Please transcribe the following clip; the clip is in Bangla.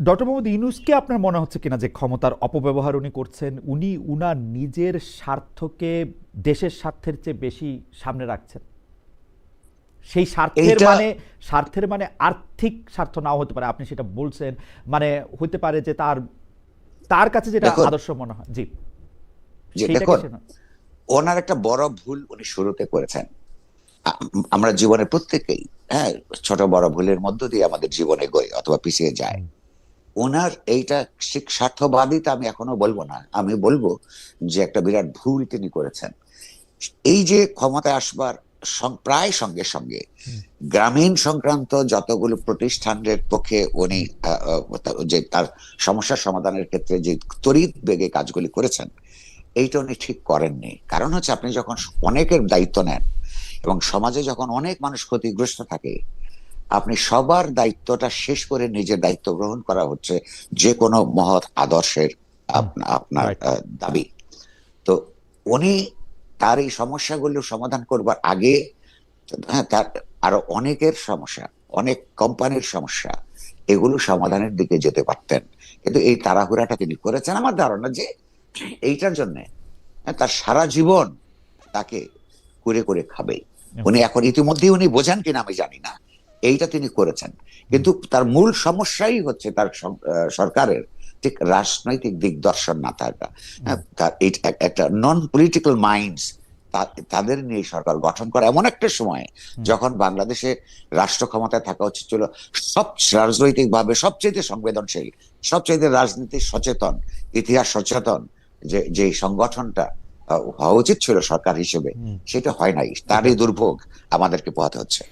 ডক্টর মোহাম্মদ ইউনূসকে আপনার মনে হচ্ছে কিনা যে ক্ষমতার অপব্যবহার উনি করছেন? উনি উনার নিজের স্বার্থকে দেশের স্বার্থের চেয়ে বেশি সামনে রাখছেন? সেই এইটা স্বার্থের মানে আর্থিক স্বার্থ নাও হতে পারে, আপনি সেটা বলছেন। মানে হতে পারে যে তার তার কাছে যেটা দেখুন, আদর্শ মনে হয়, জি, যে সেইটাকে দেখুন, সে ওনার একটা বড় ভুল উনি শুরুতে করেছেন। আমরা জীবনে প্রত্যেকেই, হ্যাঁ, ছোট বড় ভুলের মধ্য দিয়ে আমাদের জীবনে এগোয় অথবা পিছিয়ে যায়। ওনার এইটা স্বার্থবাদিতা আমি এখনো বলবো না, আমি বলবো যে একটা বিরাট ভুল তিনি করেছেন। এই যে ক্ষমতায় আসবার প্রায় সঙ্গে সঙ্গে গ্রামীণ সংক্রান্ত যতগুলো প্রতিষ্ঠানের পক্ষে উনি যে তার সমস্যার সমাধানের ক্ষেত্রে যে তড়িৎ বেগে কাজগুলি করেছেন, এইটা উনি ঠিক করেননি। কারণ হচ্ছে, আপনি যখন অনেকের দায়িত্ব নেন এবং সমাজে যখন অনেক মানুষ ক্ষতিগ্রস্ত থাকে, আপনি সবার দায়িত্বটা শেষ করে নিজের দায়িত্ব গ্রহণ করা হচ্ছে যে কোনো মহৎ আদর্শের আপনার রাইট। দাবি। তো উনি তার এই সমস্যাগুলো সমাধান করবার আগে, হ্যাঁ, তার আরো অনেকের সমস্যা, অনেক কোম্পানির সমস্যা, এগুলো সমাধানের দিকে যেতে পারতেন। কিন্তু এই তাড়াহুড়াটা তিনি করেছেন, আমার ধারণা যে এইটার জন্য তার সারা জীবন তাকে করে করে খাবে। উনি এখন ইতিমধ্যেই উনি বোঝেন কিনা আমি জানি না, এইটা তিনি করেছেন। কিন্তু তার মূল সমস্যাই হচ্ছে তার সরকারের ঠিক রাজনৈতিক দিগদর্শন না থাকা। হ্যাঁ, তার একটা নন পলিটিক্যাল মাইন্ডস, তাদের নিয়ে সরকার গঠন করা এমন একটা সময় যখন বাংলাদেশে রাষ্ট্র ক্ষমতায় থাকা উচিত ছিল সব রাজনৈতিক ভাবে সবচেয়ে সংবেদনশীল, সবচেয়ে রাজনীতি সচেতন, ইতিহাস সচেতন যে যে সংগঠনটা হওয়া উচিত ছিল সরকার হিসেবে, সেটা হয় নাই। তারই দুর্ভোগ আমাদেরকে পোহাতে হচ্ছে।